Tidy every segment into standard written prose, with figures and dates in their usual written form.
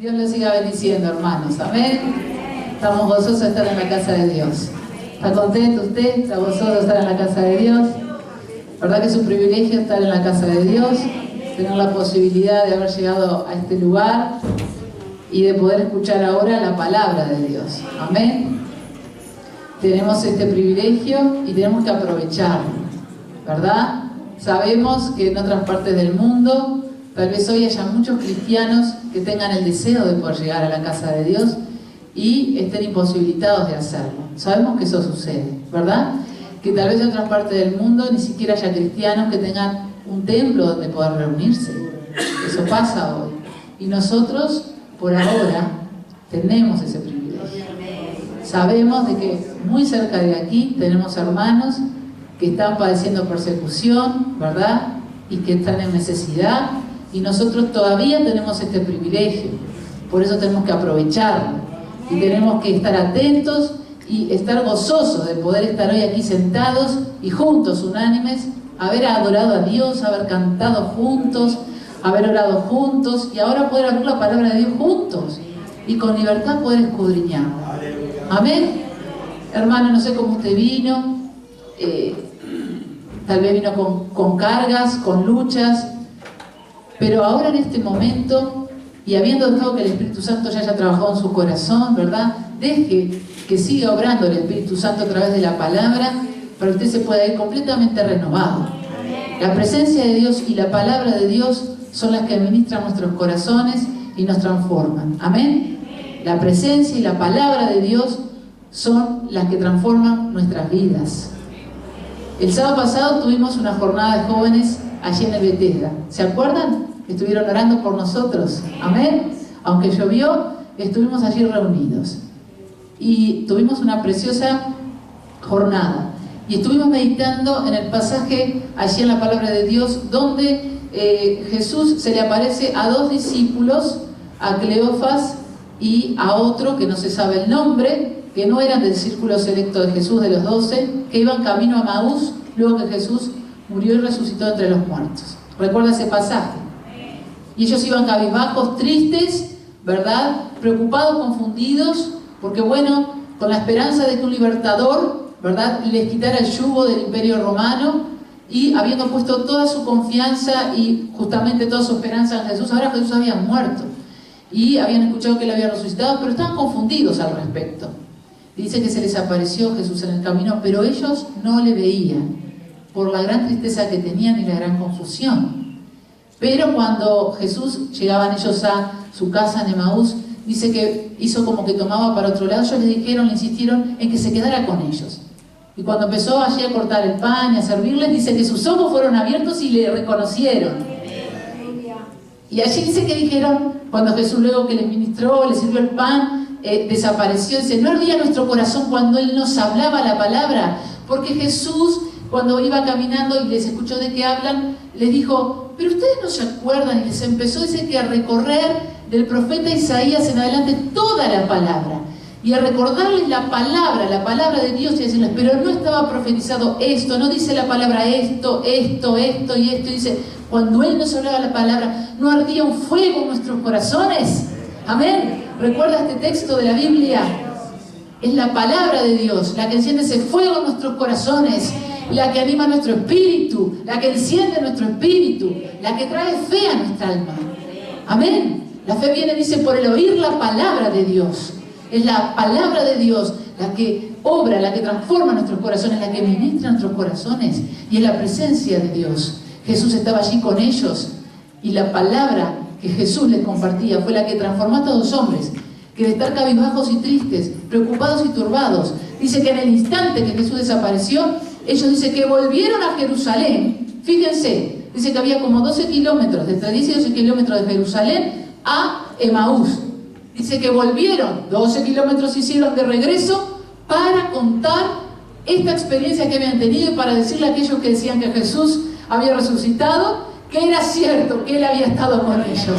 Dios los siga bendiciendo, hermanos. Amén. Estamos gozosos de estar en la casa de Dios. ¿Está contento usted? ¿Está gozoso de estar en la casa de Dios? ¿Verdad que es un privilegio estar en la casa de Dios? Tener la posibilidad de haber llegado a este lugar y de poder escuchar ahora la palabra de Dios. Amén. Tenemos este privilegio y tenemos que aprovecharlo, ¿verdad? Sabemos que en otras partes del mundo tal vez hoy haya muchos cristianos que tengan el deseo de poder llegar a la casa de Dios y estén imposibilitados de hacerlo. Sabemos que eso sucede, ¿verdad? Que tal vez en otras partes del mundo ni siquiera haya cristianos que tengan un templo donde poder reunirse. Eso pasa hoy. Y nosotros, por ahora, tenemos ese privilegio. Sabemos de que muy cerca de aquí tenemos hermanos que están padeciendo persecución, ¿verdad? Y que están en necesidad. Y nosotros todavía tenemos este privilegio. Por eso tenemos que aprovecharlo. Y tenemos que estar atentos y estar gozosos de poder estar hoy aquí sentados y juntos, unánimes, haber adorado a Dios, haber cantado juntos, haber orado juntos y ahora poder abrir la palabra de Dios juntos y con libertad poder escudriñar. Amén. Hermano, no sé cómo usted vino, tal vez vino con cargas, con luchas, pero ahora en este momento, y habiendo dejado que el Espíritu Santo ya haya trabajado en su corazón, ¿verdad? Deje que siga obrando el Espíritu Santo a través de la palabra para que usted se pueda ir completamente renovado. La presencia de Dios y la palabra de Dios son las que administran nuestros corazones y nos transforman. Amén. La presencia y la palabra de Dios son las que transforman nuestras vidas. El sábado pasado tuvimos una jornada de jóvenes allí en el Bethesda. ¿Se acuerdan? Estuvieron orando por nosotros. Amén. Aunque llovió, estuvimos allí reunidos. Y tuvimos una preciosa jornada. Y estuvimos meditando en el pasaje allí en la palabra de Dios, donde Jesús se le aparece a dos discípulos, a Cleofas y a otro que no se sabe el nombre, que no eran del círculo selecto de Jesús, de los 12, que iban camino a Maús, luego que Jesús murió y resucitó entre los muertos. ¿Recuerda ese pasaje? Y ellos iban cabizbajos, tristes, ¿verdad? Preocupados, confundidos, porque bueno, con la esperanza de que un libertador, ¿verdad?, les quitara el yugo del Imperio Romano, y habiendo puesto toda su confianza y justamente toda su esperanza en Jesús, ahora Jesús había muerto y habían escuchado que él había resucitado, pero estaban confundidos al respecto. Dice que se les apareció Jesús en el camino, pero ellos no le veían por la gran tristeza que tenían y la gran confusión. Pero cuando Jesús, llegaban ellos a su casa en Emaús, dice que hizo como que tomaba para otro lado. Ellos le dijeron, le insistieron en que se quedara con ellos. Y cuando empezó allí a cortar el pan y a servirles, dice que sus ojos fueron abiertos y le reconocieron. Y allí dice que dijeron, cuando Jesús luego que les ministró, les sirvió el pan, desapareció. Dice, no ardía nuestro corazón cuando Él nos hablaba la palabra. Porque Jesús, cuando iba caminando y les escuchó de qué hablan, les dijo, pero ustedes no se acuerdan. Y les empezó, dice, que a recorrer del profeta Isaías en adelante toda la palabra. Y a recordarles la palabra de Dios y decirles, pero no estaba profetizado esto, no dice la palabra esto y esto. Y dice, cuando Él nos hablaba la palabra, ¿no ardía un fuego en nuestros corazones? Amén. ¿Recuerda este texto de la Biblia? Es la palabra de Dios la que enciende ese fuego en nuestros corazones, la que anima nuestro espíritu, la que enciende nuestro espíritu, la que trae fe a nuestra alma. Amén. La fe viene, dice, por el oír la palabra de Dios. Es la palabra de Dios la que obra, la que transforma nuestros corazones, la que ministra nuestros corazones. Y es la presencia de Dios. Jesús estaba allí con ellos. Y la palabra que Jesús les compartía fue la que transformó a todos los hombres. Que de estar cabizbajos y tristes, preocupados y turbados, dice que en el instante que Jesús desapareció, ellos dice que volvieron a Jerusalén. Fíjense, dice que había como 12 kilómetros, entre 10 y 12 kilómetros de Jerusalén a Emaús. Dice que volvieron, 12 kilómetros hicieron de regreso para contar esta experiencia que habían tenido y para decirle a aquellos que decían que Jesús había resucitado, que era cierto, que Él había estado con ellos.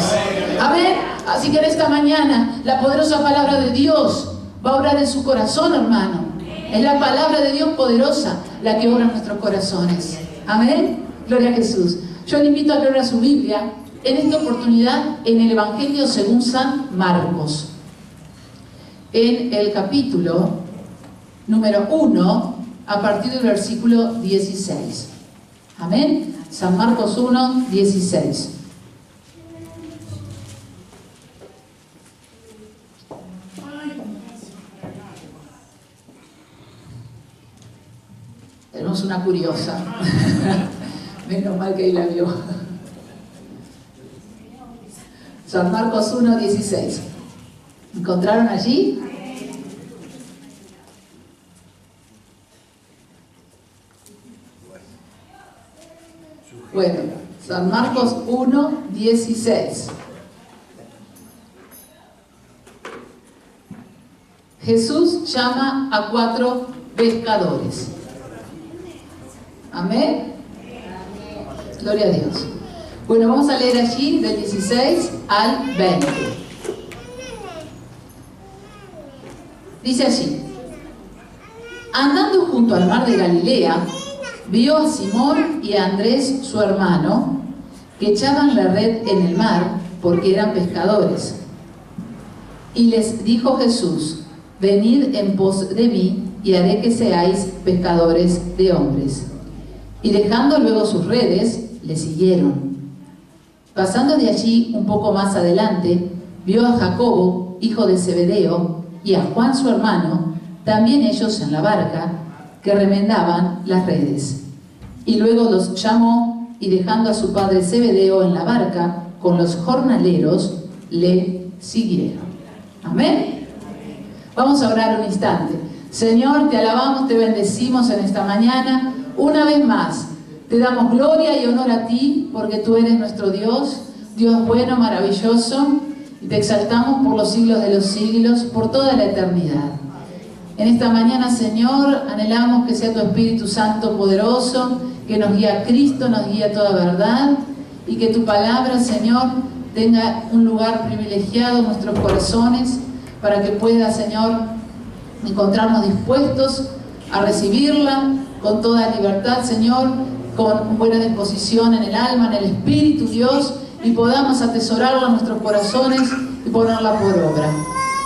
Amén. Así que en esta mañana la poderosa palabra de Dios va a obrar en su corazón, hermano. Es la palabra de Dios poderosa la que obra en nuestros corazones. Amén. Gloria a Jesús. Yo le invito a que abra su Biblia en esta oportunidad en el Evangelio según San Marcos, en el capítulo número 1, a partir del versículo 16. Amén. San Marcos 1, 16. Tenemos una curiosa. Menos mal que ahí la vio. San Marcos 1, 16. ¿Encontraron allí? Bueno, San Marcos 1, 16. Jesús llama a 4 pescadores. Amén. Gloria a Dios. Bueno, vamos a leer allí del 16 al 20. Dice así: andando junto al mar de Galilea, vio a Simón y a Andrés, su hermano, que echaban la red en el mar porque eran pescadores. Y les dijo Jesús: venid en pos de mí y haré que seáis pescadores de hombres. Y dejando luego sus redes, le siguieron. Pasando de allí un poco más adelante, vio a Jacobo, hijo de Zebedeo, y a Juan su hermano, también ellos en la barca, que remendaban las redes. Y luego los llamó, y dejando a su padre Zebedeo en la barca, con los jornaleros, le siguieron. Amén. Vamos a orar un instante. Señor, te alabamos, te bendecimos en esta mañana. Una vez más, te damos gloria y honor a ti, porque tú eres nuestro Dios, Dios bueno, maravilloso, y te exaltamos por los siglos de los siglos, por toda la eternidad. En esta mañana, Señor, anhelamos que sea tu Espíritu Santo poderoso, que nos guíe a Cristo, nos guíe a toda verdad, y que tu palabra, Señor, tenga un lugar privilegiado en nuestros corazones, para que pueda, Señor, encontrarnos dispuestos a recibirla con toda libertad, Señor, con buena disposición en el alma, en el espíritu, Dios, y podamos atesorarla en nuestros corazones y ponerla por obra.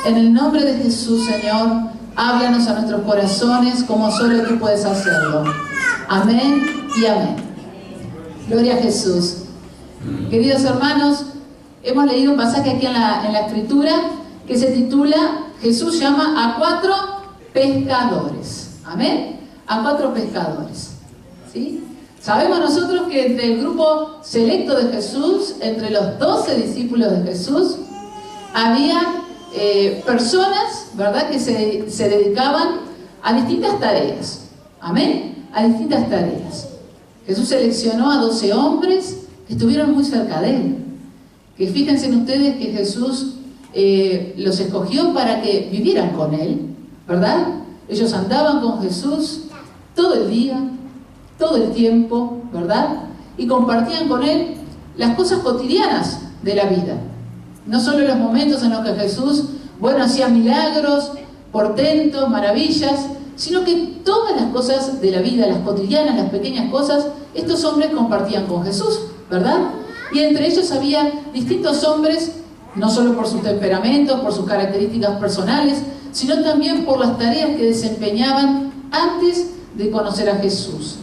En el nombre de Jesús, Señor, háblanos a nuestros corazones como solo tú puedes hacerlo. Amén y amén. Gloria a Jesús. Queridos hermanos, hemos leído un pasaje aquí en la Escritura que se titula Jesús llama a 4 pescadores. Amén. A 4 pescadores. ¿Sí? Sabemos nosotros que entre el grupo selecto de Jesús, entre los 12 discípulos de Jesús, había personas, ¿verdad?, que se dedicaban a distintas tareas. Amén. A distintas tareas. Jesús seleccionó a 12 hombres que estuvieron muy cerca de él. Que fíjense en ustedes que Jesús los escogió para que vivieran con él, ¿verdad? Ellos andaban con Jesús todo el día, todo el tiempo, ¿verdad? Y compartían con él las cosas cotidianas de la vida. No solo los momentos en los que Jesús, bueno, hacía milagros, portentos, maravillas, sino que todas las cosas de la vida, las cotidianas, las pequeñas cosas, estos hombres compartían con Jesús, ¿verdad? Y entre ellos había distintos hombres, no solo por sus temperamentos, por sus características personales, sino también por las tareas que desempeñaban antes de conocer a Jesús.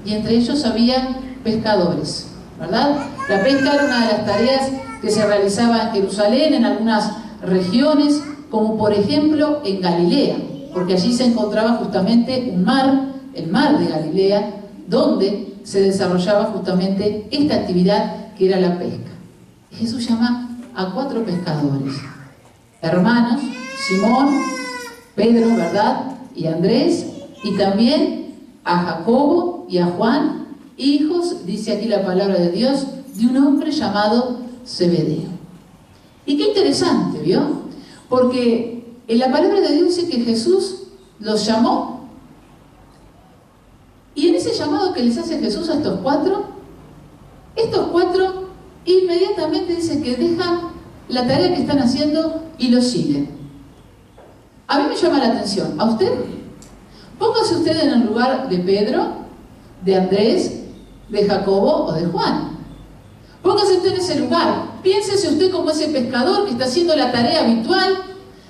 Y entre ellos había pescadores, ¿verdad? La pesca era una de las tareas que se realizaba en Jerusalén, en algunas regiones, como por ejemplo en Galilea, porque allí se encontraba justamente un mar, el mar de Galilea, donde se desarrollaba justamente esta actividad que era la pesca. Jesús llama a 4 pescadores, hermanos, Simón, Pedro, ¿verdad?, y Andrés, y también a Jacobo y a Juan, hijos, dice aquí la palabra de Dios, de un hombre llamado Zebedeo. Y qué interesante, ¿vio? Porque en la palabra de Dios dice que Jesús los llamó, y en ese llamado que les hace Jesús a estos 4 inmediatamente dice que dejan la tarea que están haciendo y los siguen. A mí me llama la atención. ¿A usted? Póngase usted en el lugar de Pedro, de Andrés, de Jacobo o de Juan. Póngase usted en ese lugar. Piénsese usted como ese pescador que está haciendo la tarea habitual,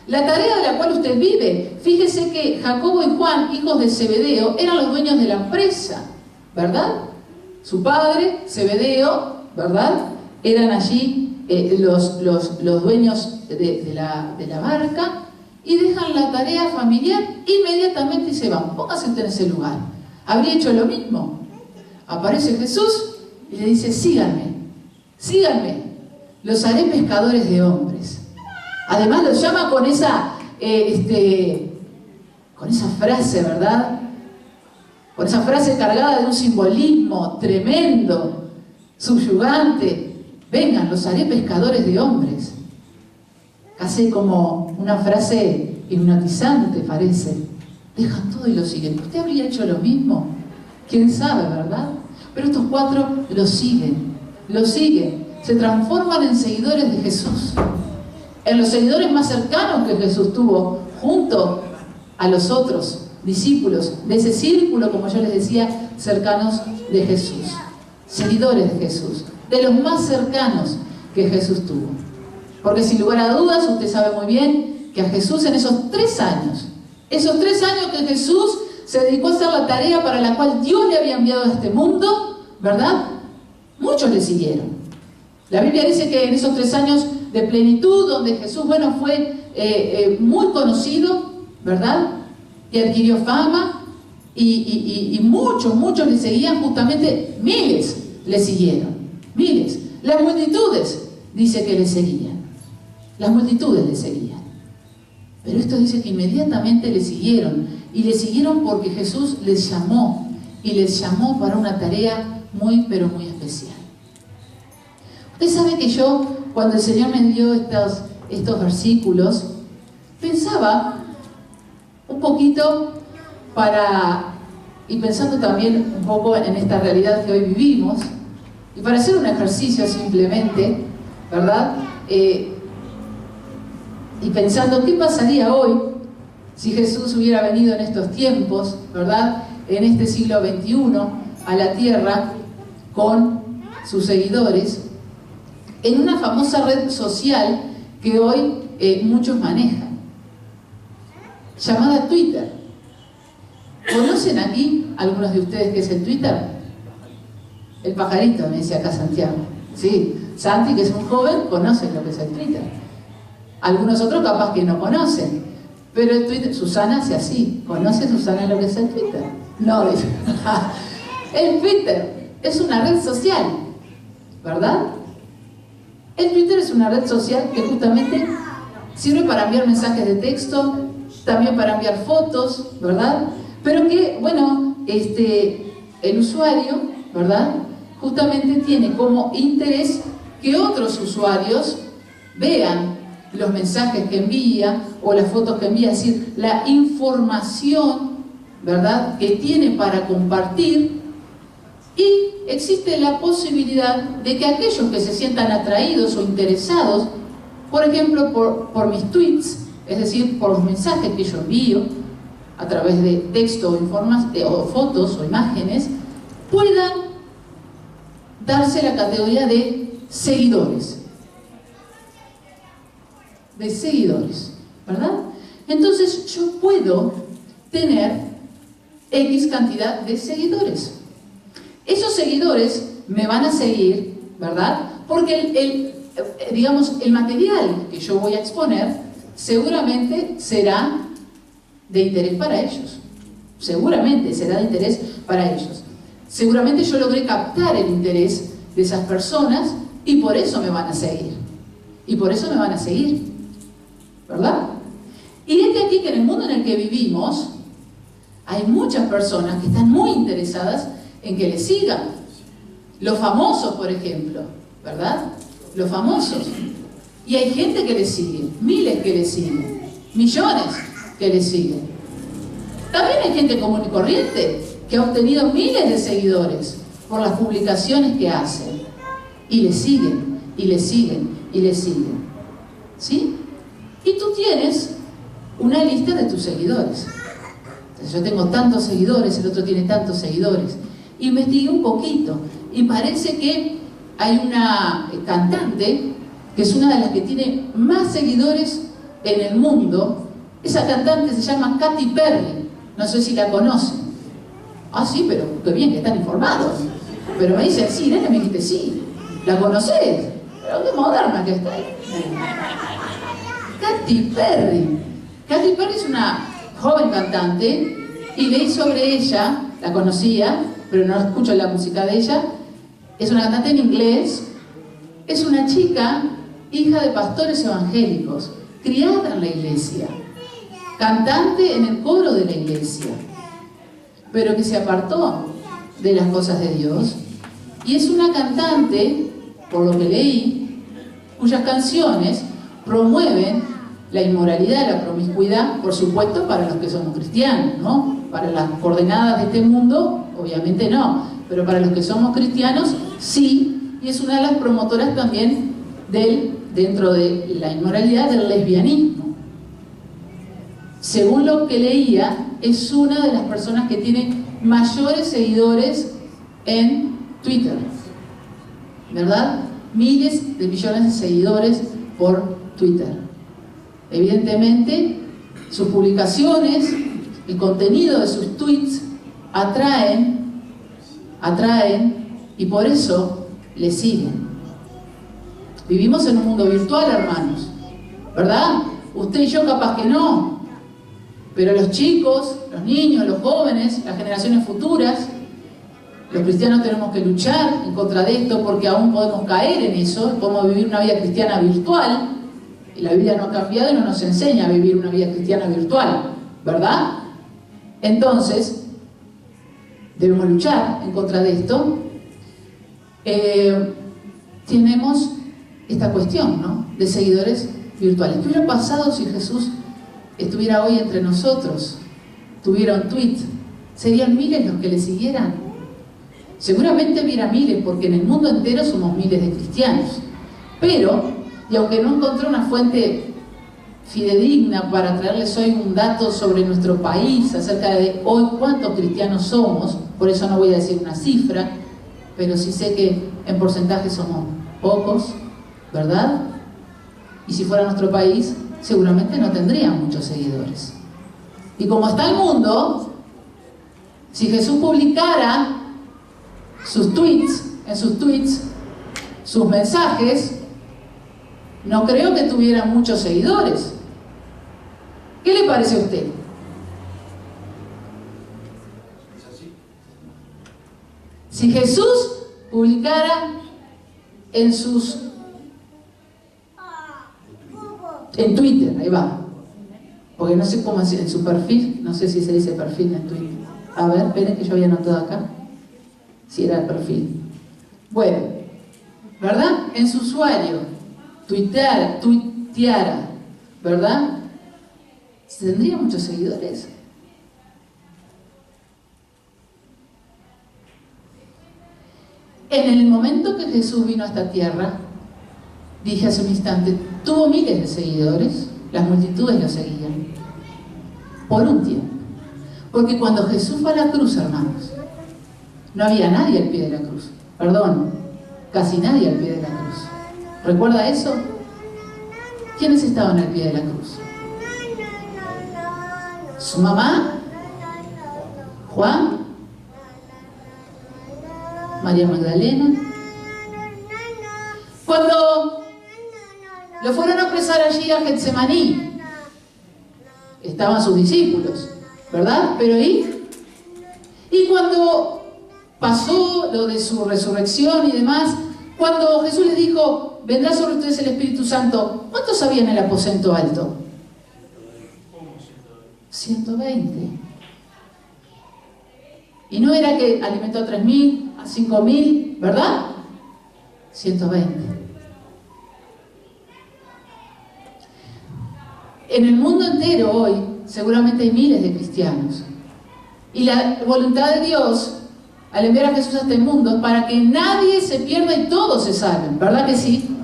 la tarea de la cual usted vive. Fíjese que Jacobo y Juan, hijos de Zebedeo, eran los dueños de la empresa, ¿verdad? Su padre, Zebedeo, ¿verdad? Eran allí los dueños de la barca, y dejan la tarea familiar inmediatamente y se van. Póngase usted en ese lugar. ¿Habría hecho lo mismo? Aparece Jesús y le dice: síganme, síganme, los haré pescadores de hombres. Además los llama con esa frase, ¿verdad? Con esa frase cargada de un simbolismo tremendo, subyugante. Vengan, los haré pescadores de hombres. Casi como una frase hipnotizante parece. Dejan todo y lo siguen. ¿Usted habría hecho lo mismo? ¿Quién sabe, verdad? Pero estos cuatro lo siguen, se transforman en seguidores de Jesús, en los seguidores más cercanos que Jesús tuvo, junto a los otros discípulos de ese círculo, como yo les decía, cercanos de Jesús, seguidores de Jesús, de los más cercanos que Jesús tuvo. Porque sin lugar a dudas, usted sabe muy bien que a Jesús en esos 3 años que Jesús se dedicó a hacer la tarea para la cual Dios le había enviado a este mundo, ¿verdad? Muchos le siguieron. La Biblia dice que en esos 3 años de plenitud, donde Jesús, fue muy conocido, ¿verdad? Y adquirió fama, y muchos le seguían, justamente miles le siguieron, miles. Las multitudes, dice que le seguían. Las multitudes le seguían. Pero esto dice que inmediatamente le siguieron. Y le siguieron porque Jesús les llamó. Y les llamó para una tarea muy, pero muy especial. Usted sabe que yo, cuando el Señor me dio estos versículos, pensaba un poquito y pensando también un poco en esta realidad que hoy vivimos, y para hacer un ejercicio simplemente, ¿verdad? Y pensando, ¿qué pasaría hoy si Jesús hubiera venido en estos tiempos, ¿verdad? En este siglo XXI, a la tierra, con sus seguidores, en una famosa red social que hoy muchos manejan, llamada Twitter. ¿Conocen aquí algunos de ustedes qué es el Twitter? El pajarito, me dice acá Santiago. Sí, Santi, que es un joven, conoce lo que es el Twitter. Algunos otros capaz que no conocen. Pero el Twitter, Susana hace así. ¿Conoce Susana lo que es el Twitter? No, dice. El Twitter es una red social, ¿verdad? El Twitter es una red social que justamente sirve para enviar mensajes de texto, también para enviar fotos, ¿verdad? Pero que, el usuario, ¿verdad? Justamente tiene como interés que otros usuarios vean los mensajes que envía o las fotos que envía, es decir, la información, ¿verdad?, que tiene para compartir. Y existe la posibilidad de que aquellos que se sientan atraídos o interesados, por ejemplo, por mis tweets, es decir, por los mensajes que yo envío a través de texto o fotos o imágenes, puedan darse la categoría de seguidores. De seguidores, ¿verdad? Entonces yo puedo tener X cantidad de seguidores. Esos seguidores me van a seguir, ¿verdad? Porque el material que yo voy a exponer seguramente será de interés para ellos. Seguramente será de interés para ellos. Seguramente yo logré captar el interés de esas personas y por eso me van a seguir. Y por eso me van a seguir, ¿verdad? Y es de aquí que en el mundo en el que vivimos hay muchas personas que están muy interesadas en que le sigan. Los famosos, por ejemplo, ¿verdad? Los famosos. Y hay gente que le sigue, miles que le siguen, millones que le siguen. También hay gente común y corriente que ha obtenido miles de seguidores por las publicaciones que hacen. Y le siguen, y le siguen, y le siguen. ¿Sí? Y tú tienes una lista de tus seguidores. Entonces, yo tengo tantos seguidores, el otro tiene tantos seguidores. Investigué un poquito y parece que hay una cantante que es una de las que tiene más seguidores en el mundo. Esa cantante se llama Katy Perry. No sé si la conocen. Ah, sí, pero qué bien que están informados. Pero me dicen, sí, nene, me dijiste, sí. ¿La conocés? Pero qué moderna que está ahí. Katy Perry. Katy Perry es una joven cantante y leí sobre ella, la conocía, pero no escucho la música de ella. Es una cantante en inglés. Es una chica, hija de pastores evangélicos, criada en la iglesia, cantante en el coro de la iglesia, pero que se apartó de las cosas de Dios. Y es una cantante, por lo que leí, cuyas canciones promueven la inmoralidad, la promiscuidad, por supuesto, para los que somos cristianos, ¿no? Para las coordenadas de este mundo, obviamente no, pero para los que somos cristianos, sí, y es una de las promotoras también dentro de la inmoralidad, del lesbianismo. Según lo que leía, es una de las personas que tiene mayores seguidores en Twitter, ¿verdad? Miles de millones de seguidores por Twitter. Evidentemente, sus publicaciones, el contenido de sus tweets atraen y por eso le siguen. Vivimos en un mundo virtual, hermanos, ¿verdad? Usted y yo capaz que no, pero los chicos, los niños, los jóvenes, las generaciones futuras, los cristianos tenemos que luchar en contra de esto porque aún podemos caer en eso, podemos vivir una vida cristiana virtual, y la Biblia no ha cambiado y no nos enseña a vivir una vida cristiana virtual, ¿verdad? Entonces, debemos luchar en contra de esto. Tenemos esta cuestión, ¿no?, de seguidores virtuales. ¿Qué hubiera pasado si Jesús estuviera hoy entre nosotros? Tuviera un tweet, ¿serían miles los que le siguieran? Seguramente hubiera miles, porque en el mundo entero somos miles de cristianos. Pero, y aunque no encontré una fuente fidedigna para traerles hoy un dato sobre nuestro país, acerca de hoy cuántos cristianos somos, por eso no voy a decir una cifra, pero sí sé que en porcentaje somos pocos, ¿verdad? Y si fuera nuestro país, seguramente no tendrían muchos seguidores. Y como está el mundo, si Jesús publicara en sus tweets, sus mensajes, no creo que tuviera muchos seguidores. ¿Qué le parece a usted? Si Jesús publicara en Twitter, ahí va, porque no sé cómo es en su perfil, no sé si se dice perfil en Twitter. A ver, esperen que yo había anotado acá si era el perfil. Bueno, ¿verdad? En su usuario tuiteara, ¿verdad? ¿Tendría muchos seguidores? En el momento que Jesús vino a esta tierra, dije hace un instante, tuvo miles de seguidores, las multitudes lo seguían, por un tiempo. Porque cuando Jesús fue a la cruz, hermanos, no había nadie al pie de la cruz. Perdón, casi nadie al pie de la cruz. ¿Recuerda eso? ¿Quiénes estaban al pie de la cruz? Su mamá, Juan, María Magdalena. Cuando lo fueron a apresar allí a Getsemaní, estaban sus discípulos, ¿verdad? Pero ahí, y cuando pasó lo de su resurrección y demás, cuando Jesús les dijo, vendrá sobre ustedes el Espíritu Santo, ¿cuántos había en el aposento alto? 120. Y no era que alimentó a 3.000, a 5.000, ¿verdad? 120. En el mundo entero hoy, seguramente hay miles de cristianos. Y la voluntad de Dios, al enviar a Jesús a este mundo, es para que nadie se pierda y todos se salven, ¿verdad que sí?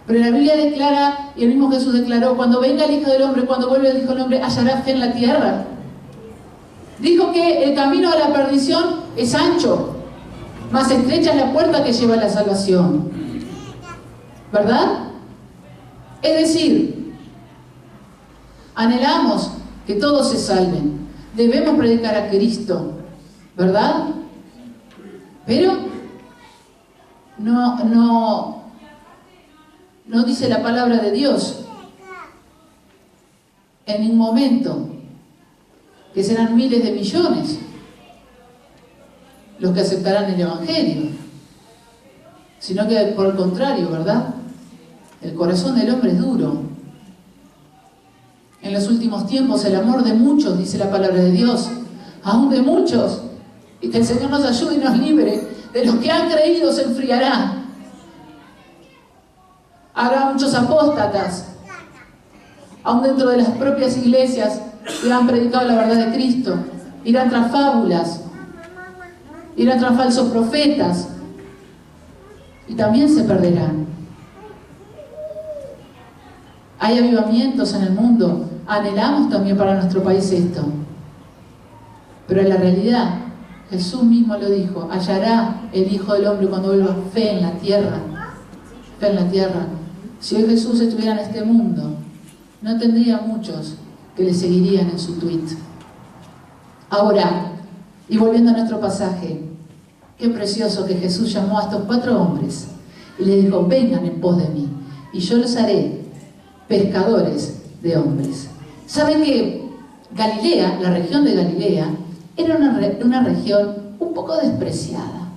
Pero la Biblia declara, y el mismo Jesús declaró, cuando venga el Hijo del Hombre, cuando vuelva el Hijo del Hombre, hallará fe en la tierra. Dijo que el camino a la perdición es ancho, más estrecha es la puerta que lleva a la salvación. ¿Verdad? Es decir, anhelamos que todos se salven. Debemos predicar a Cristo, ¿verdad? Pero no dice la palabra de Dios en ningún momento que serán miles de millones los que aceptarán el Evangelio, sino que por el contrario, ¿verdad? El corazón del hombre es duro. En los últimos tiempos el amor de muchos, dice la palabra de Dios, aún de muchos, y que el Señor nos ayude y nos libre, de los que han creído se enfriará. Habrá muchos apóstatas, aún dentro de las propias iglesias que han predicado la verdad de Cristo. Irán tras fábulas, irán tras falsos profetas, y también se perderán. Hay avivamientos en el mundo, anhelamos también para nuestro país esto, pero en la realidad, Jesús mismo lo dijo, hallará el Hijo del Hombre cuando vuelva fe en la tierra. Fe en la tierra. Si hoy Jesús estuviera en este mundo, no tendría muchos que le seguirían en su tweet. Ahora, y volviendo a nuestro pasaje, qué precioso que Jesús llamó a estos 4 hombres y les dijo, vengan en pos de mí, y yo los haré pescadores de hombres. ¿Saben que Galilea, la región de Galilea, era una región un poco despreciada?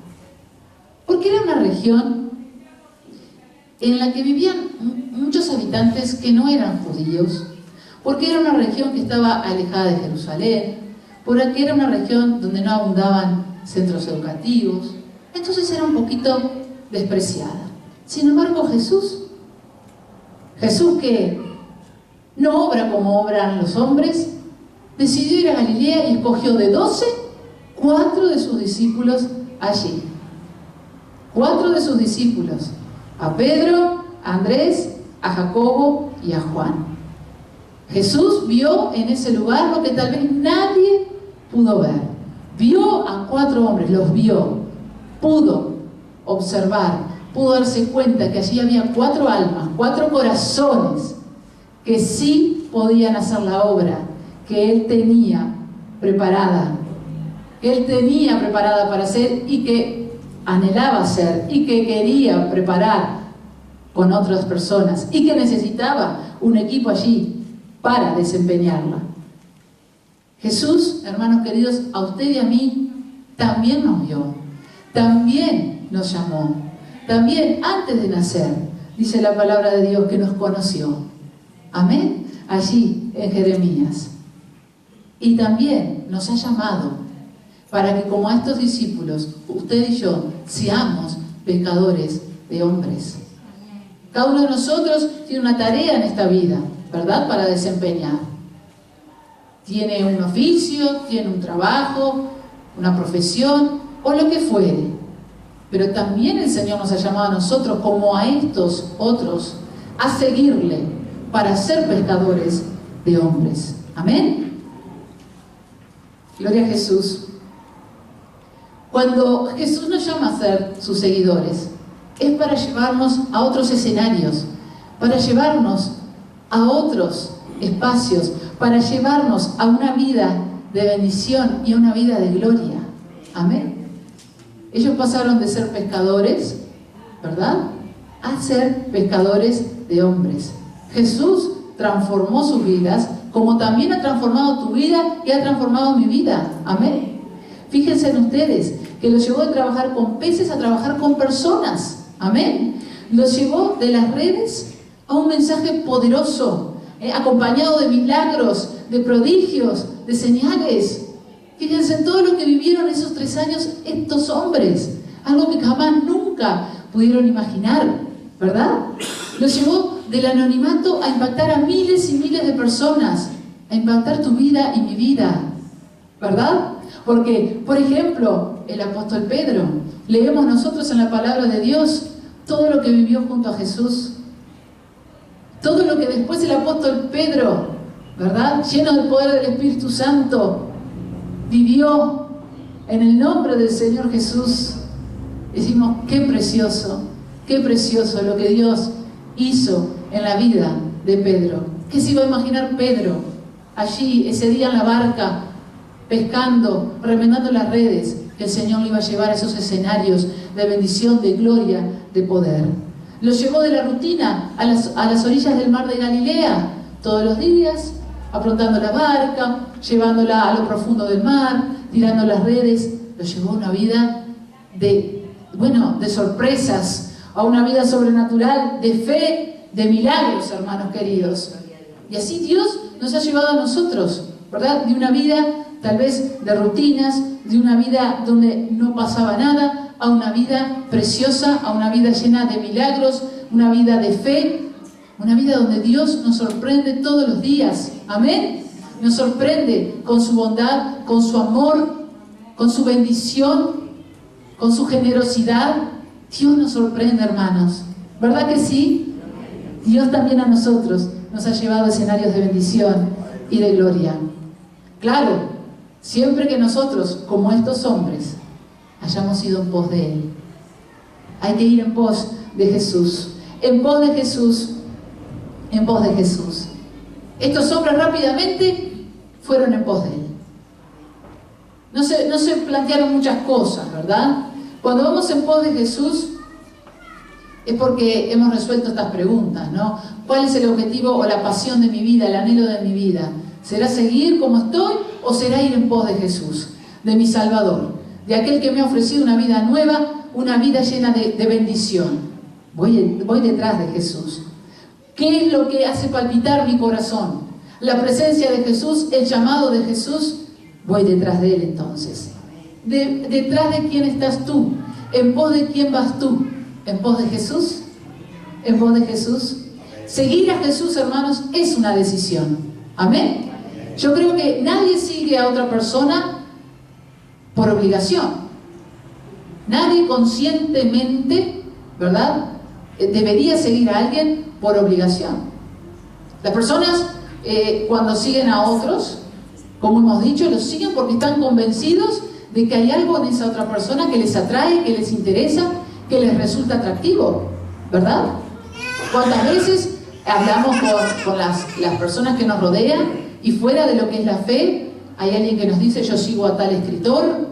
Porque era una región en la que vivían muchos habitantes que no eran judíos, porque era una región que estaba alejada de Jerusalén, porque era una región donde no abundaban centros educativos, entonces era un poquito despreciada. Sin embargo, Jesús que no obra como obran los hombres, decidió ir a Galilea y escogió de 12, 4 de sus discípulos allí. 4 de sus discípulos, a Pedro, a Andrés, a Jacobo y a Juan. Jesús vio en ese lugar lo que tal vez nadie pudo ver. Vio a 4 hombres, los vio, pudo observar, pudo darse cuenta que allí había 4 almas, 4 corazones que sí podían hacer la obra que Él tenía preparada, para hacer y que anhelaba hacer y que quería preparar con otras personas y que necesitaba un equipo allí para desempeñarla. Jesús, hermanos queridos, a usted y a mí también nos vio, también nos llamó, también antes de nacer, dice la palabra de Dios que nos conoció. Amén, allí en Jeremías. Y también nos ha llamado para que como a estos discípulos, usted y yo, seamos pescadores de hombres. Cada uno de nosotros tiene una tarea en esta vida, ¿verdad?, para desempeñar. Tiene un oficio, tiene un trabajo, una profesión o lo que fuere. Pero también el Señor nos ha llamado a nosotros, como a estos otros, a seguirle para ser pescadores de hombres. Amén. Gloria a Jesús. Cuando Jesús nos llama a ser sus seguidores, es para llevarnos a otros escenarios, para llevarnos a otros espacios, para llevarnos a una vida de bendición y a una vida de gloria. Amén. Ellos pasaron de ser pescadores, ¿verdad?, a ser pescadores de hombres. Jesús transformó sus vidas, como también ha transformado tu vida y ha transformado mi vida. Amén. Fíjense en ustedes, que los llevó de trabajar con peces a trabajar con personas. Amén. Los llevó de las redes a un mensaje poderoso, acompañado de milagros, de prodigios, de señales. Fíjense en todo lo que vivieron esos 3 años estos hombres, algo que jamás nunca pudieron imaginar, ¿verdad? Los llevó del anonimato a impactar a miles y miles de personas, a impactar tu vida y mi vida, ¿verdad? Porque, por ejemplo, el apóstol Pedro, leemos nosotros en la palabra de Dios todo lo que vivió junto a Jesús, todo lo que después el apóstol Pedro, ¿verdad?, lleno del poder del Espíritu Santo, vivió en el nombre del Señor Jesús. Decimos, qué precioso lo que Dios hizo en la vida de Pedro. ¿Qué se iba a imaginar Pedro allí ese día en la barca, pescando, remendando las redes, que el Señor le iba a llevar a esos escenarios de bendición, de gloria, de poder? Lo llevó de la rutina a las orillas del mar de Galilea, todos los días, aprontando la barca, llevándola a lo profundo del mar, tirando las redes. Lo llevó a una vida de sorpresas, a una vida sobrenatural, de fe, de milagros, hermanos queridos. Y así Dios nos ha llevado a nosotros, ¿verdad? De una vida tal vez de rutinas, de una vida donde no pasaba nada, a una vida preciosa, a una vida llena de milagros, una vida de fe, una vida donde Dios nos sorprende todos los días. Amén. Nos sorprende con su bondad, con su amor, con su bendición, con su generosidad. Dios nos sorprende, hermanos. ¿Verdad que sí? Dios también a nosotros nos ha llevado a escenarios de bendición y de gloria. Claro, siempre que nosotros, como estos hombres, hayamos ido en pos de Él. Hay que ir en pos de Jesús. En pos de Jesús. En pos de Jesús. Estos hombres rápidamente fueron en pos de Él. No se plantearon muchas cosas, ¿verdad? Cuando vamos en pos de Jesús es porque hemos resuelto estas preguntas, ¿no? ¿Cuál es el objetivo o la pasión de mi vida, el anhelo de mi vida? ¿Será seguir como estoy o será ir en pos de Jesús, de mi Salvador, de aquel que me ha ofrecido una vida nueva, una vida llena de bendición? Voy detrás de Jesús. ¿Qué es lo que hace palpitar mi corazón? La presencia de Jesús, el llamado de Jesús. Voy detrás de Él entonces. ¿Detrás de quién estás tú? ¿En pos de quién vas tú? ¿En pos de Jesús? ¿En pos de Jesús? Seguir a Jesús, hermanos, es una decisión. Amén. Yo creo que nadie sigue a otra persona por obligación. Nadie conscientemente, ¿verdad?, debería seguir a alguien por obligación. Las personas cuando siguen a otros, como hemos dicho, los siguen porque están convencidos de que hay algo en esa otra persona que les atrae, que les interesa, que les resulta atractivo, ¿verdad? ¿Cuántas veces hablamos con las personas que nos rodean y fuera de lo que es la fe, hay alguien que nos dice, yo sigo a tal escritor,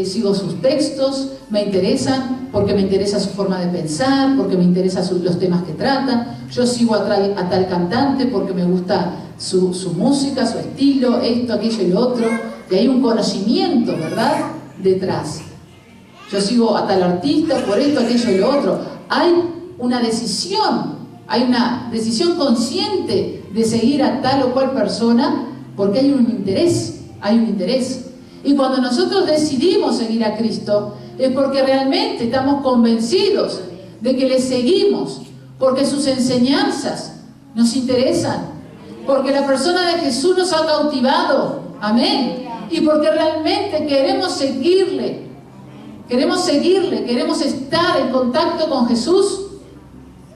sigo sus textos, me interesan porque me interesa su forma de pensar, porque me interesan los temas que trata, yo sigo a tal cantante porque me gusta su música, su estilo, esto, aquello y lo otro, y hay un conocimiento, ¿verdad?, detrás. Yo sigo a tal artista por esto, aquello y lo otro. Hay una decisión consciente de seguir a tal o cual persona porque hay un interés. Y cuando nosotros decidimos seguir a Cristo es porque realmente estamos convencidos de que le seguimos, porque sus enseñanzas nos interesan, porque la persona de Jesús nos ha cautivado, amén, y porque realmente queremos seguirle, queremos estar en contacto con Jesús,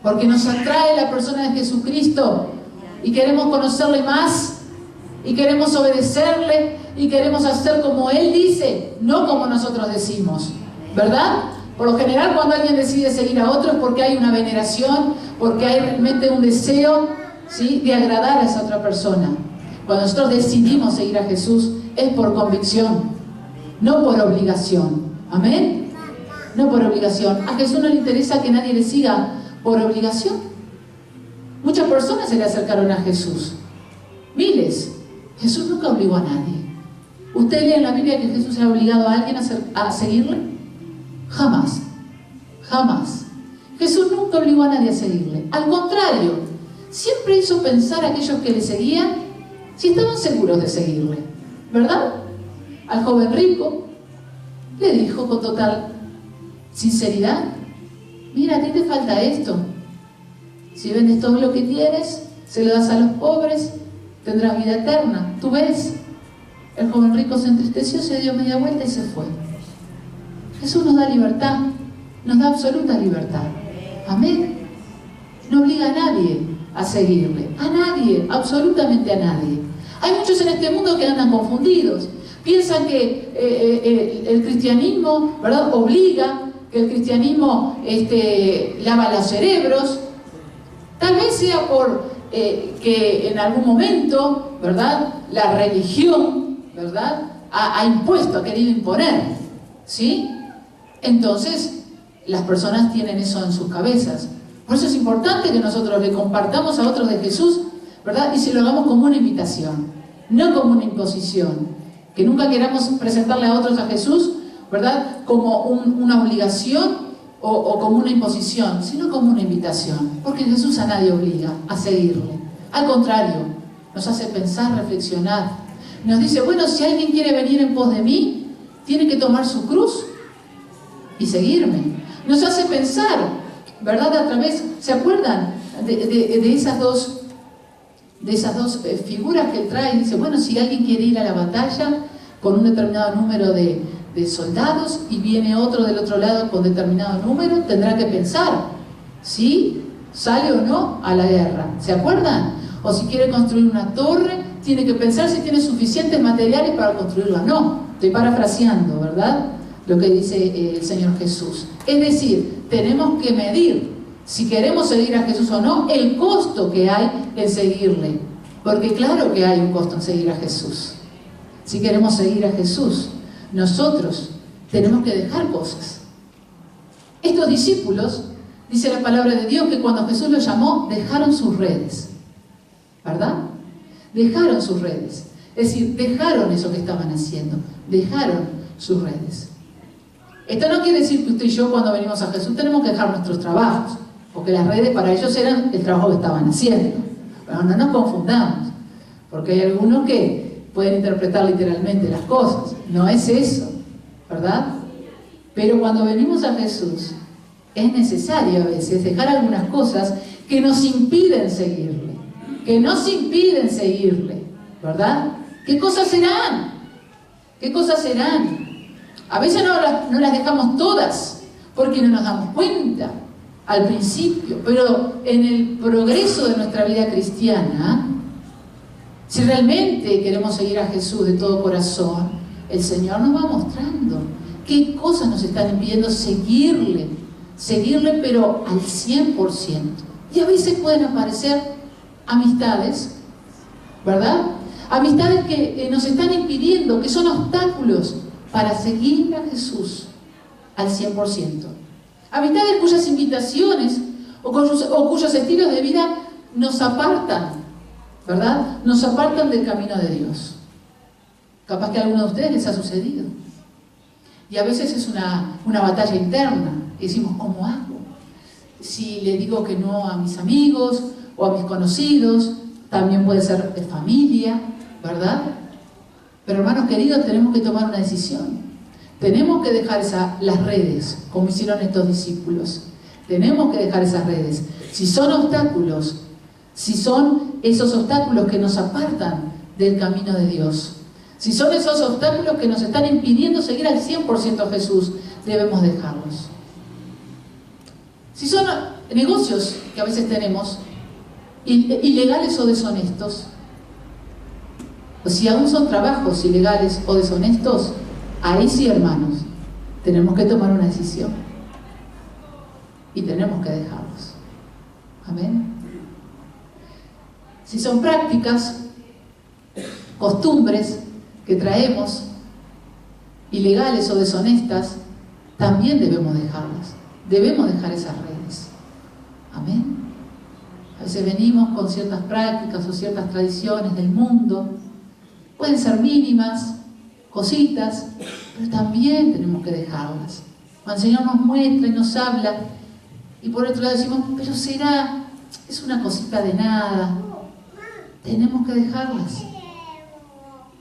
porque nos atrae la persona de Jesucristo y queremos conocerle más y queremos obedecerle y queremos hacer como Él dice, no como nosotros decimos, ¿verdad? Por lo general, cuando alguien decide seguir a otro es porque hay una veneración, porque hay realmente un deseo, ¿sí?, de agradar a esa otra persona. Cuando nosotros decidimos seguir a Jesús es por convicción, no por obligación. ¿Amén? No por obligación. A Jesús no le interesa que nadie le siga por obligación. Muchas personas se le acercaron a Jesús. Miles. Jesús nunca obligó a nadie. ¿Usted lee en la Biblia que Jesús ha obligado a alguien a seguirle? Jamás. Jamás. Jesús nunca obligó a nadie a seguirle. Al contrario, siempre hizo pensar a aquellos que le seguían si estaban seguros de seguirle. ¿Verdad? Al joven rico le dijo con total sinceridad, mira, a ti te falta esto. Si vendes todo lo que tienes, se lo das a los pobres, tendrás vida eterna. ¿Tú ves? El joven rico se entristeció, se dio media vuelta y se fue. Jesús nos da libertad, nos da absoluta libertad. Amén. No obliga a nadie a seguirle, a nadie, absolutamente a nadie. Hay muchos en este mundo que andan confundidos. Piensan que el cristianismo, ¿verdad?, obliga, que el cristianismo lava los cerebros, tal vez sea por que en algún momento, ¿verdad?, la religión, ¿verdad?, ha impuesto, ha querido imponer, ¿sí? Entonces, las personas tienen eso en sus cabezas. Por eso es importante que nosotros le compartamos a otros de Jesús, ¿verdad?, y se lo hagamos como una invitación, no como una imposición. Que nunca queramos presentarle a otros a Jesús, ¿verdad?, como una obligación o como una imposición, sino como una invitación. Porque Jesús a nadie obliga a seguirle. Al contrario, nos hace pensar, reflexionar. Nos dice, bueno, si alguien quiere venir en pos de mí, tiene que tomar su cruz y seguirme. Nos hace pensar, ¿verdad?, a través, ¿se acuerdan de esas dos figuras que él trae? Dice, bueno, si alguien quiere ir a la batalla con un determinado número de soldados y viene otro del otro lado con determinado número, tendrá que pensar si sale o no a la guerra. ¿Se acuerdan? O si quiere construir una torre, tiene que pensar si tiene suficientes materiales para construirla o no. Estoy parafraseando, ¿verdad?, lo que dice el Señor Jesús. Es decir, tenemos que medir, si queremos seguir a Jesús o no, el costo que hay en seguirle. Porque claro que hay un costo en seguir a Jesús. Si queremos seguir a Jesús, nosotros tenemos que dejar cosas. Estos discípulos, dice la palabra de Dios, que cuando Jesús los llamó, dejaron sus redes. ¿Verdad? Dejaron sus redes. Es decir, dejaron eso que estaban haciendo. Dejaron sus redes. Esto no quiere decir que usted y yo, cuando venimos a Jesús, tenemos que dejar nuestros trabajos. Porque las redes para ellos eran el trabajo que estaban haciendo. Pero no nos confundamos. Porque hay algunos que pueden interpretar literalmente las cosas. No es eso, ¿verdad? Pero cuando venimos a Jesús, es necesario a veces dejar algunas cosas que nos impiden seguirle. Que nos impiden seguirle, ¿verdad? ¿Qué cosas serán? ¿Qué cosas serán? A veces no las dejamos todas, porque no nos damos cuenta al principio, pero en el progreso de nuestra vida cristiana, si realmente queremos seguir a Jesús de todo corazón, el Señor nos va mostrando qué cosas nos están impidiendo seguirle, pero al 100%. Y a veces pueden aparecer amistades, ¿verdad? Amistades que nos están impidiendo, que son obstáculos para seguir a Jesús al 100%. Amistades cuyas invitaciones o cuyos estilos de vida nos apartan, ¿verdad? Nos apartan del camino de Dios. Capaz que a alguno de ustedes les ha sucedido. Y a veces es una batalla interna. Y decimos, ¿cómo hago? Si le digo que no a mis amigos o a mis conocidos, también puede ser de familia, ¿verdad? Pero hermanos queridos, tenemos que tomar una decisión. Tenemos que dejar las redes, como hicieron estos discípulos. Tenemos que dejar esas redes. Si son obstáculos, si son esos obstáculos que nos apartan del camino de Dios, si son esos obstáculos que nos están impidiendo seguir al 100% a Jesús, debemos dejarlos. Si son negocios que a veces tenemos, ilegales o deshonestos, o si aún son trabajos ilegales o deshonestos, ahí sí, hermanos, tenemos que tomar una decisión y tenemos que dejarlos. Amén. Si son prácticas, costumbres que traemos, ilegales o deshonestas, también debemos dejarlas. Debemos dejar esas redes. Amén. A veces venimos con ciertas prácticas o ciertas tradiciones del mundo. Pueden ser mínimas, cositas, pero también tenemos que dejarlas. Cuando el Señor nos muestra y nos habla, y por otro lado decimos, pero es una cosita de nada. Tenemos que dejarlas.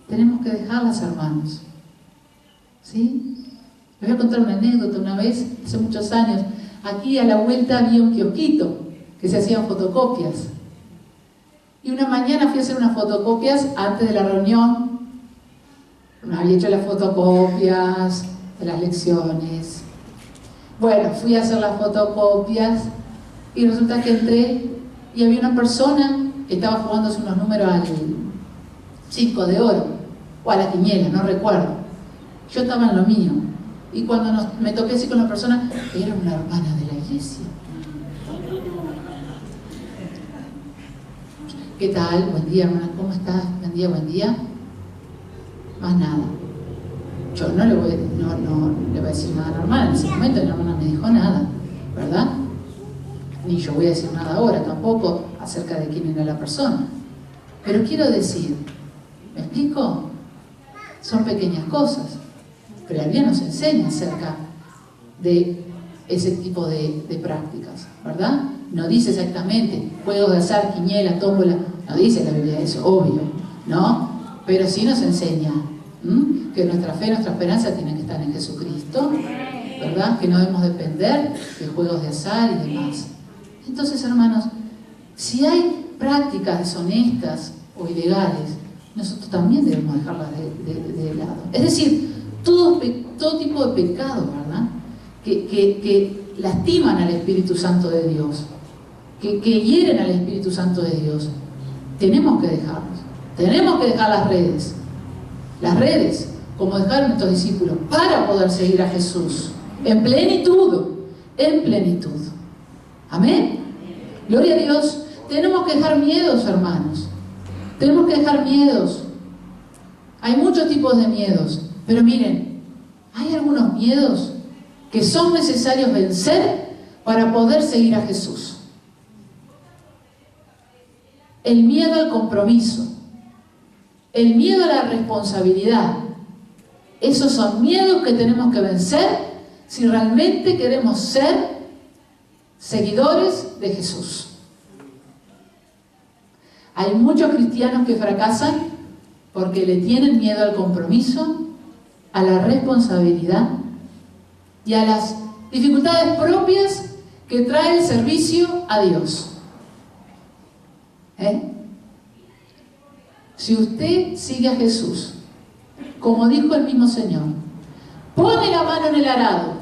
Tenemos que dejarlas, hermanos. ¿Sí? Les voy a contar una anécdota. Una vez, hace muchos años, aquí a la vuelta había un kiosquito que se hacían fotocopias. Y una mañana fui a hacer unas fotocopias antes de la reunión. Me había hecho las fotocopias de las lecciones. Bueno, fui a hacer las fotocopias y resulta que entré y había una persona que estaba jugándose unos números al 5 de oro o a la quiniela, no recuerdo. Yo estaba en lo mío. Y cuando me toqué así con la persona, era una hermana de la iglesia. ¿Qué tal? Buen día, hermana, ¿cómo estás? Buen día, buen día. Más nada. Yo no le voy a decir nada a la hermana. En ese momento la hermana me dijo nada, ¿verdad? Ni yo voy a decir nada ahora tampoco acerca de quién era la persona. Pero quiero decir, ¿me explico? Son pequeñas cosas, pero la Biblia nos enseña acerca de ese tipo de prácticas, ¿verdad? No dice exactamente juegos de azar, quiniela, tómbola, no dice la Biblia eso, obvio, ¿no? Pero sí nos enseña que nuestra fe, nuestra esperanza tiene que estar en Jesucristo, ¿verdad? Que no debemos depender de juegos de azar y demás. Entonces, hermanos, si hay prácticas deshonestas o ilegales, nosotros también debemos dejarlas de lado. Es decir, todo tipo de pecado, ¿verdad? Que lastiman al Espíritu Santo de Dios, que hieren al Espíritu Santo de Dios, tenemos que dejarlos. Tenemos que dejar las redes, como dejaron nuestros discípulos, para poder seguir a Jesús en plenitud. Amén. Gloria a Dios. Tenemos que dejar miedos, hermanos. Tenemos que dejar miedos. Hay muchos tipos de miedos, pero miren, hay algunos miedos que son necesarios vencer para poder seguir a Jesús. El miedo al compromiso, el miedo a la responsabilidad. Esos son miedos que tenemos que vencer si realmente queremos ser seguidores de Jesús. Hay muchos cristianos que fracasan porque le tienen miedo al compromiso, a la responsabilidad y a las dificultades propias que trae el servicio a Dios. Si usted sigue a Jesús, como dijo el mismo Señor, pone la mano en el arado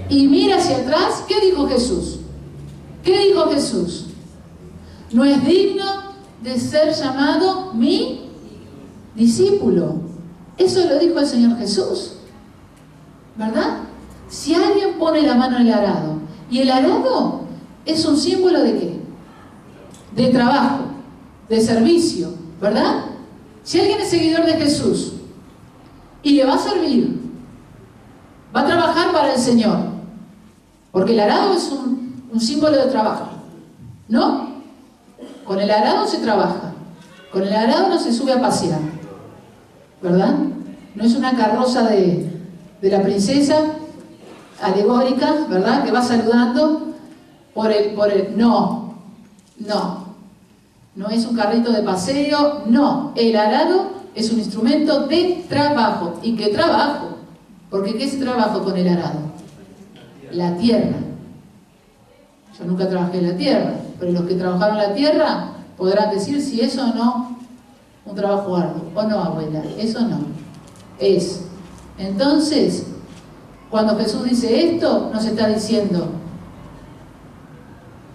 y mira hacia atrás, ¿qué dijo Jesús? ¿Qué dijo Jesús? No es digno de ser llamado mi discípulo. Eso lo dijo el Señor Jesús, ¿verdad? Si alguien pone la mano en el arado, y el arado es un símbolo ¿de qué? De trabajo, de servicio, ¿verdad? Si alguien es seguidor de Jesús y le va a servir, va a trabajar para el Señor, porque el arado es un símbolo de trabajo, ¿no? Con el arado se trabaja, con el arado no se sube a pasear, ¿verdad? No es una carroza de la princesa alegórica, ¿verdad? Que va saludando por el no es un carrito de paseo, no. El arado es un instrumento de trabajo. ¿Y qué trabajo? Porque ¿qué es trabajo con el arado? La tierra. Yo nunca trabajé en la tierra, pero los que trabajaron la tierra podrán decir si eso o no un trabajo arduo. ¿O no, abuela? Eso no. Es. Entonces, cuando Jesús dice esto, nos está diciendo,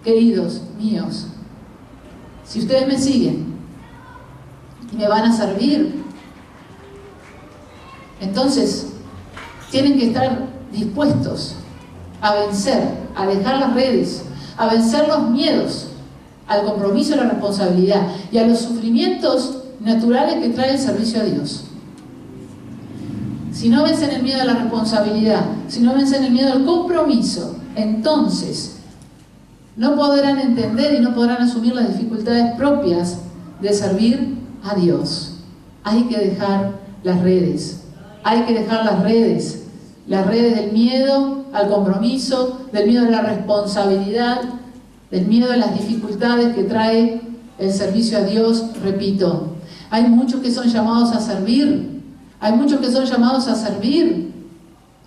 queridos míos, si ustedes me siguen y me van a servir, entonces tienen que estar dispuestos a vencer, a dejar las redes, a vencer los miedos, al compromiso y la responsabilidad y a los sufrimientos naturales que trae el servicio a Dios. Si no vencen el miedo a la responsabilidad, si no vencen el miedo al compromiso, entonces no podrán entender y no podrán asumir las dificultades propias de servir a Dios. Hay que dejar las redes. Hay que dejar las redes del miedo al compromiso, del miedo a la responsabilidad, del miedo a las dificultades que trae el servicio a Dios. Repito, hay muchos que son llamados a servir. Hay muchos que son llamados a servir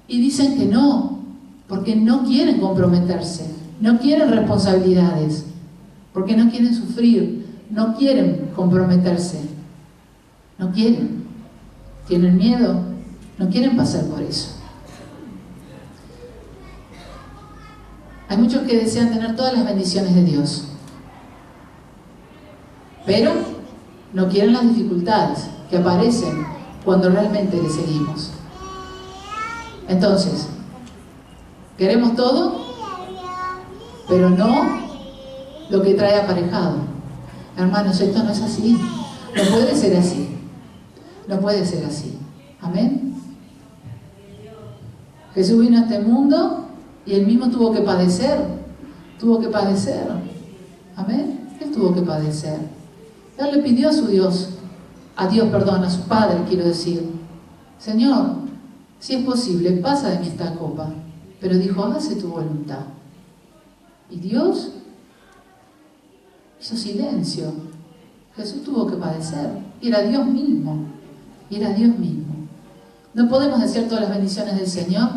y dicen que no, porque no quieren comprometerse. No quieren responsabilidades, porque no quieren sufrir, no quieren comprometerse, no quieren, tienen miedo, no quieren pasar por eso. Hay muchos que desean tener todas las bendiciones de Dios, pero no quieren las dificultades que aparecen cuando realmente le seguimos. Entonces, queremos todo, pero no lo que trae aparejado. Hermanos, esto no es así. No puede ser así. No puede ser así. Amén. Jesús vino a este mundo y Él mismo tuvo que padecer. Tuvo que padecer. Amén. Él tuvo que padecer. Él le pidió a su Dios, a su Padre, quiero decir: Señor, si es posible, pasa de mí esta copa. Pero dijo: hágase tu voluntad. Y Dios hizo silencio. Jesús tuvo que padecer. Y era Dios mismo. Y era Dios mismo. No podemos decir todas las bendiciones del Señor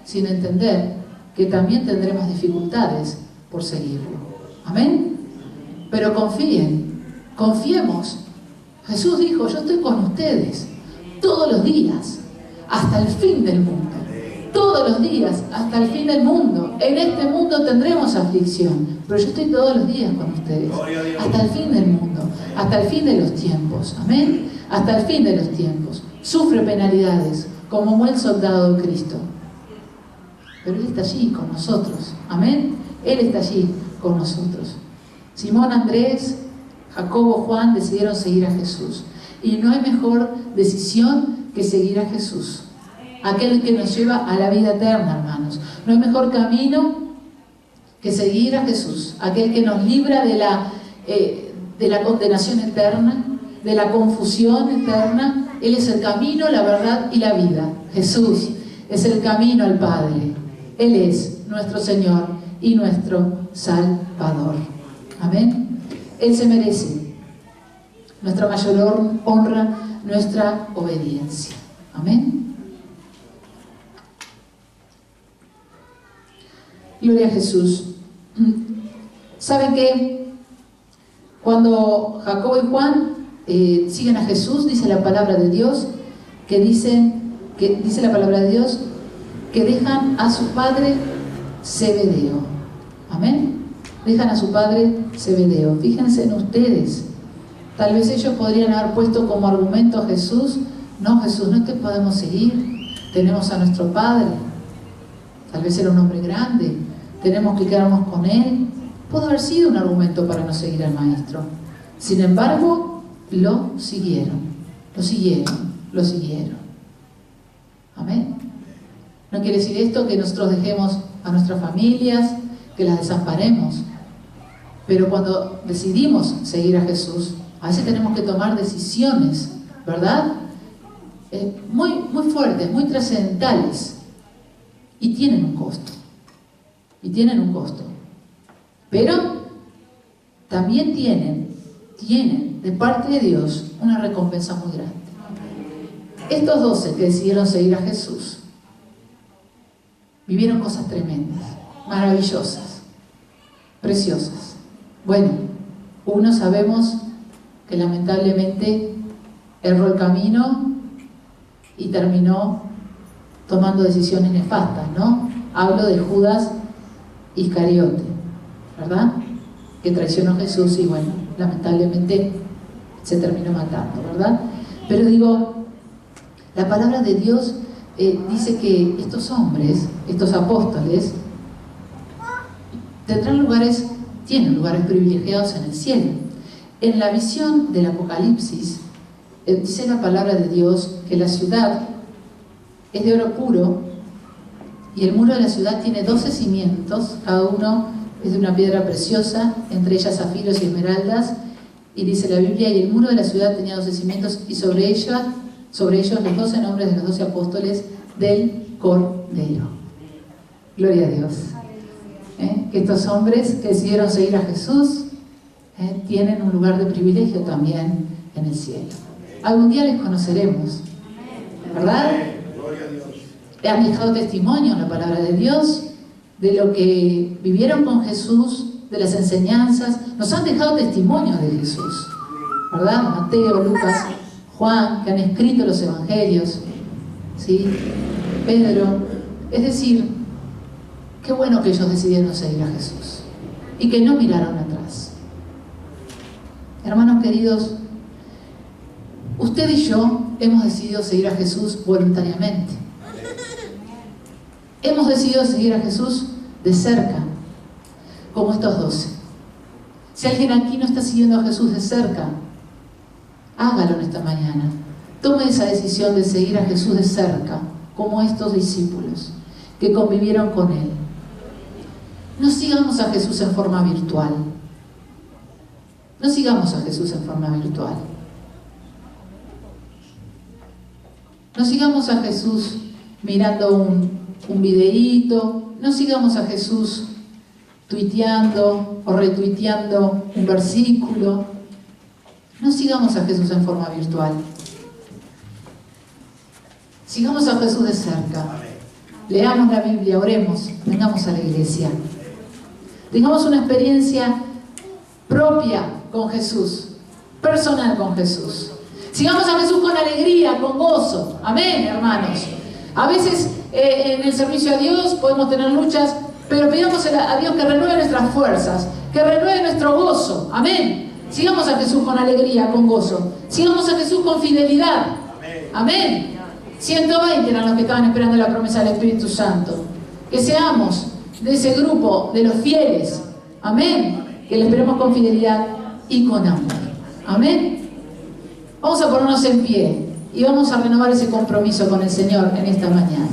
sin entender que también tendremos dificultades por seguirlo. Amén. Pero confíen, confiemos. Jesús dijo: yo estoy con ustedes todos los días, hasta el fin del mundo. Todos los días, hasta el fin del mundo. En este mundo tendremos aflicción, pero yo estoy todos los días con ustedes, hasta el fin del mundo, hasta el fin de los tiempos. Amén. Hasta el fin de los tiempos. Sufre penalidades, como buen soldado de Cristo. Pero Él está allí con nosotros. Amén. Él está allí con nosotros. Simón, Andrés, Jacobo, Juan decidieron seguir a Jesús. Y no hay mejor decisión que seguir a Jesús. Aquel que nos lleva a la vida eterna, hermanos. No hay mejor camino que seguir a Jesús. Aquel que nos libra de la condenación eterna, de la confusión eterna. Él es el camino, la verdad y la vida. Jesús es el camino al Padre. Él es nuestro Señor y nuestro Salvador. Amén. Él se merece nuestra mayor honra, nuestra obediencia. Amén. Gloria a Jesús. ¿Saben qué? Cuando Jacobo y Juan siguen a Jesús, dice la palabra de Dios, que dice la palabra de Dios, que dejan a su padre Zebedeo. Amén. Dejan a su padre Zebedeo. Fíjense en ustedes. Tal vez ellos podrían haber puesto como argumento a Jesús: no, Jesús, no te podemos seguir. Tenemos a nuestro padre. Tal vez era un hombre grande. Tenemos que quedarnos con él. Pudo haber sido un argumento para no seguir al maestro. Sin embargo, lo siguieron. Lo siguieron. Lo siguieron. Amén. No quiere decir esto que nosotros dejemos a nuestras familias, que las desamparemos. Pero cuando decidimos seguir a Jesús, a veces tenemos que tomar decisiones, ¿verdad? Muy, muy fuertes, muy trascendentales. Y tienen un costo. Y tienen un costo. Pero también tienen de parte de Dios una recompensa muy grande. Estos 12 que decidieron seguir a Jesús vivieron cosas tremendas, maravillosas, preciosas. Bueno, uno sabemos que lamentablemente erró el camino y terminó tomando decisiones nefastas, ¿no? Hablo de Judas Iscariote, ¿verdad? Que traicionó a Jesús y bueno, lamentablemente se terminó matando, ¿verdad? Pero digo, la palabra de Dios dice que estos hombres, estos apóstoles, tienen lugares privilegiados en el cielo. En la visión del Apocalipsis, dice la palabra de Dios que la ciudad es de oro puro y el muro de la ciudad tiene 12 cimientos, cada uno es de una piedra preciosa, entre ellas zafiros y esmeraldas, y dice la Biblia: y el muro de la ciudad tenía 12 cimientos y sobre ellos los 12 nombres de los 12 apóstoles del Cordero. Gloria a Dios. Que estos hombres que decidieron seguir a Jesús tienen un lugar de privilegio también en el cielo. Algún día les conoceremos, ¿verdad? Han dejado testimonio en la palabra de Dios de lo que vivieron con Jesús, de las enseñanzas. Nos han dejado testimonio de Jesús, ¿verdad? Mateo, Lucas, Juan, que han escrito los evangelios, ¿sí? Pedro. Es decir, qué bueno que ellos decidieron seguir a Jesús y que no miraron atrás. Hermanos queridos, usted y yo hemos decidido seguir a Jesús voluntariamente. Hemos decidido seguir a Jesús de cerca, como estos 12. Si alguien aquí no está siguiendo a Jesús de cerca, hágalo en esta mañana. Tome esa decisión de seguir a Jesús de cerca, como estos discípulos que convivieron con Él. No sigamos a Jesús en forma virtual. No sigamos a Jesús en forma virtual. No sigamos a Jesús mirando un videíto. No sigamos a Jesús tuiteando o retuiteando un versículo. No sigamos a Jesús en forma virtual. Sigamos a Jesús de cerca. Leamos la Biblia, oremos, vengamos a la iglesia. Tengamos una experiencia propia con Jesús, personal con Jesús. Sigamos a Jesús con alegría, con gozo. Amén, hermanos. A veces en el servicio a Dios podemos tener luchas, pero pidamos a Dios que renueve nuestras fuerzas, que renueve nuestro gozo. Amén. Sigamos a Jesús con alegría, con gozo. Sigamos a Jesús con fidelidad. Amén. 120 eran los que estaban esperando la promesa del Espíritu Santo. Que seamos de ese grupo de los fieles. Amén. Que le esperemos con fidelidad y con amor. Amén. Vamos a ponernos en pie y vamos a renovar ese compromiso con el Señor en esta mañana.